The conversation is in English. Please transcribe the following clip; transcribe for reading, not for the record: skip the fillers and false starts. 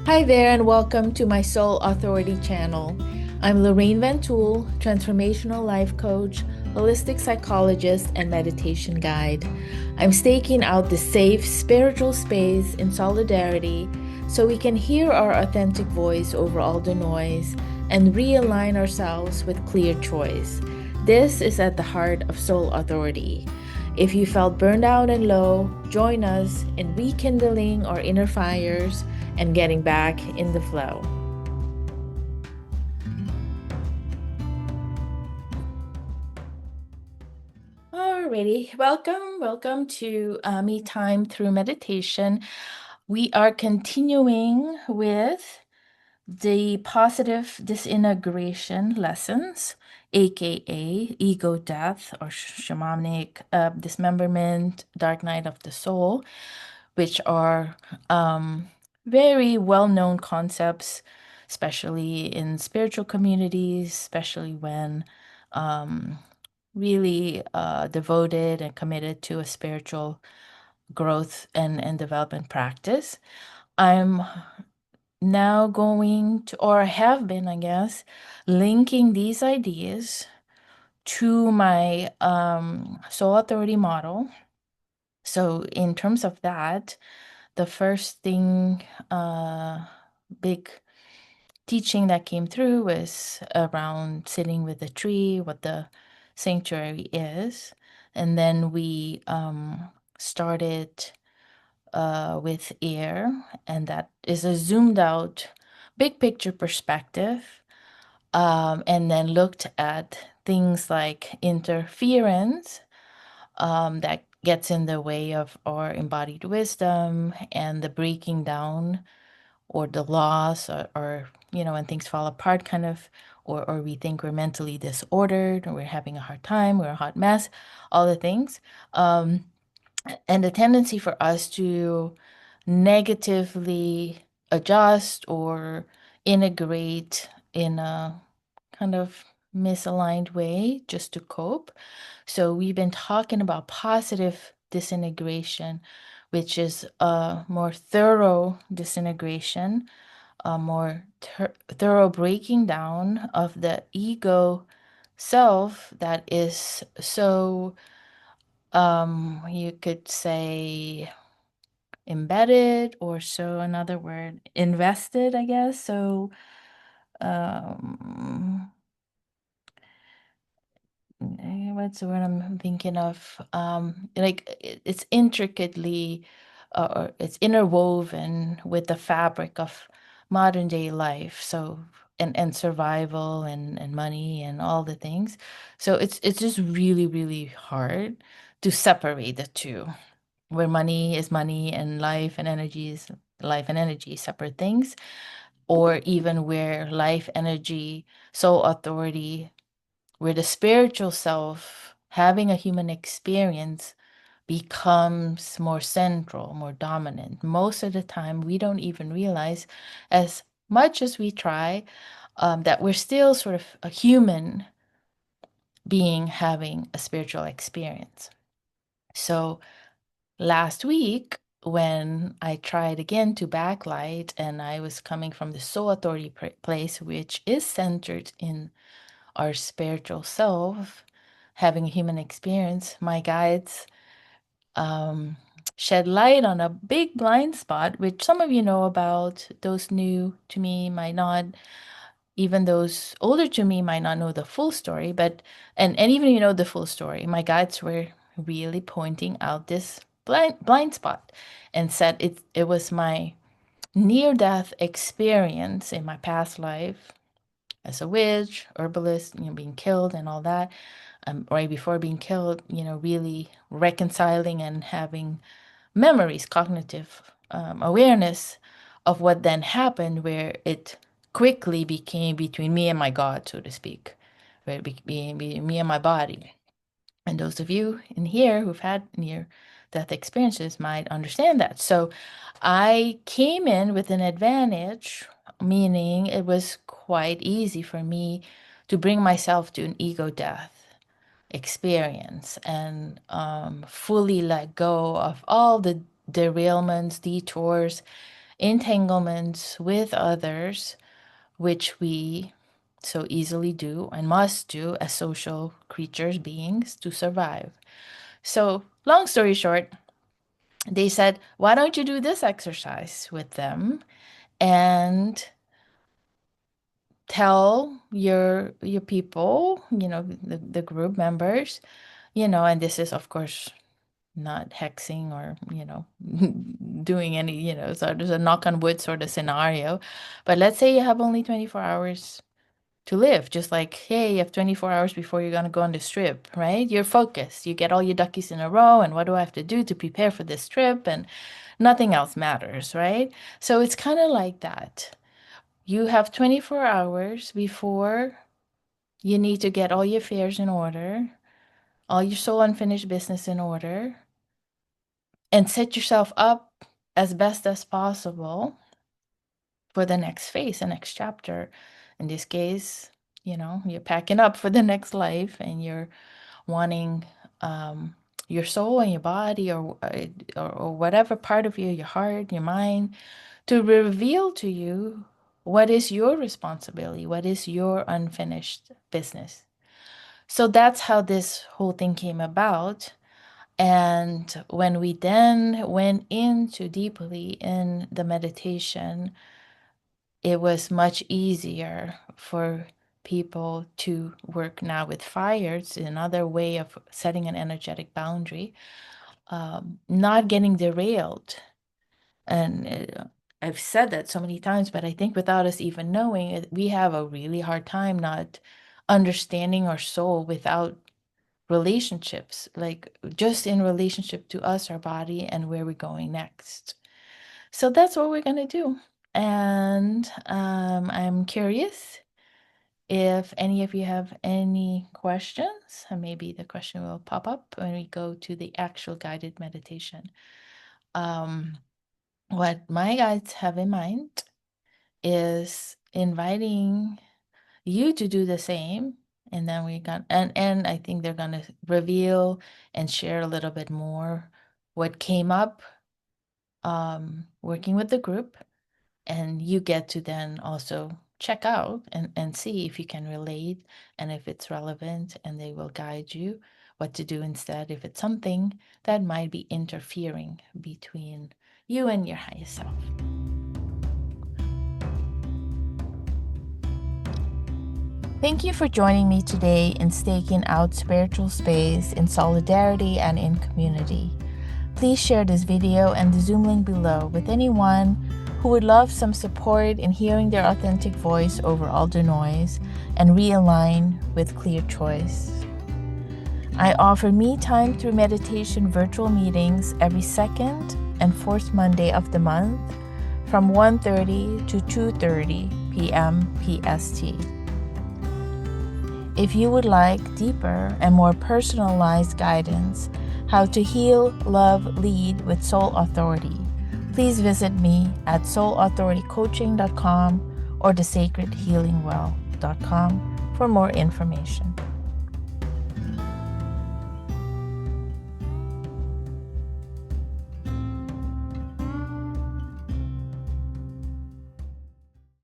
Hi there, and welcome to my Soul Authority channel. I'm Lorraine Van Tool, transformational life coach, holistic psychologist, and meditation guide. I'm staking out the safe spiritual space in solidarity so we can hear our authentic voice over all the noise and realign ourselves with clear choice. This is at the heart of Soul Authority. If you felt burned out and low, join us in rekindling our inner fires and getting back in the flow. Alrighty, welcome to Me Time Through Meditation. We are continuing with the positive disintegration lessons, aka ego death or shamanic dismemberment, dark night of the soul, which are very well-known concepts, especially in spiritual communities, especially when um, really devoted and committed to a spiritual growth and development practice. I'm now going to, or have been, I guess, linking these ideas to my soul authority model. So, in terms of that, the first thing, big teaching that came through was around sitting with the tree, what the sanctuary is. And then we started with air, and that is a zoomed out, big picture perspective. And then looked at things like interference that gets in the way of our embodied wisdom and the breaking down or the loss or when things fall apart kind of or we think we're mentally disordered or we're having a hard time, we're a hot mess, all the things. Um, and the tendency for us to negatively adjust or integrate in a kind of misaligned way just to cope. So we've been talking about positive disintegration, which is a more thorough disintegration, a more thorough breaking down of the ego self that is so, you could say, embedded, or so another word, invested, I guess. So, um, what's the word I'm thinking of? Like it's intricately, or it's interwoven with the fabric of modern day life. So and survival and money and all the things. So it's just really really hard to separate the two, where money is money and life and energy is life and energy, separate things, or even where life energy, soul authority, where the spiritual self having a human experience becomes more central, more dominant. Most of the time, we don't even realize, as much as we try, that we're still sort of a human being having a spiritual experience. So last week, when I tried again to backlight, and I was coming from the soul authority place, which is centered in our spiritual self, having a human experience, my guides um, shed light on a big blind spot, which some of you know about. Those new to me might not, even those older to me might not know the full story, but and even you know the full story, my guides were really pointing out this blind spot and said it was my near death experience in my past life as a witch, herbalist, being killed and all that. Right before being killed, really reconciling and having memories, cognitive awareness of what then happened, where it quickly became between me and my God, so to speak, where it became me and my body. And those of you in here who've had near death experiences might understand that. So I came in with an advantage, meaning it was quite easy for me to bring myself to an ego death experience and fully let go of all the derailments, detours, entanglements with others, which we so easily do and must do as social creatures, beings, to survive. So, long story short, they said, why don't you do this exercise with them and tell your people, the group members, and this is of course not hexing or, doing any, so there's a knock on wood sort of scenario. But let's say you have only 24 hours to live, just like, hey, you have 24 hours before you're going to go on this trip, right? You're focused. You get all your duckies in a row. And what do I have to do to prepare for this trip? And nothing else matters, right? So it's kind of like that. You have 24 hours before you need to get all your affairs in order, all your soul unfinished business in order, and set yourself up as best as possible for the next phase, the next chapter. In this case, you're packing up for the next life and you're wanting your soul and your body or whatever part of you, your heart, your mind, to reveal to you what is your responsibility, what is your unfinished business. So that's how this whole thing came about. And when we then went into deeply in the meditation, it was much easier for people to work now with fire. It's another way of setting an energetic boundary, not getting derailed. And I've said that so many times, but I think without us even knowing it, we have a really hard time not understanding our soul without relationships, like just in relationship to us, our body, and where we're going next. So that's what we're going to do. And I'm curious if any of you have any questions, and maybe the question will pop up when we go to the actual guided meditation. What my guides have in mind is inviting you to do the same. And then we got, and I think they're gonna reveal and share a little bit more what came up working with the group. And you get to then also check out and see if you can relate and if it's relevant, and they will guide you what to do instead if it's something that might be interfering between you and your highest self. Thank you for joining me today in staking out spiritual space in solidarity and in community. Please share this video and the Zoom link below with anyone who would love some support in hearing their authentic voice over all the noise and realign with clear choice. I offer me time through meditation virtual meetings every second and fourth Monday of the month from 1:30 to 2:30 p.m. PST. If you would like deeper and more personalized guidance, how to heal, love, lead with soul authority, please visit me at soulauthoritycoaching.com or thesacredhealingwell.com for more information.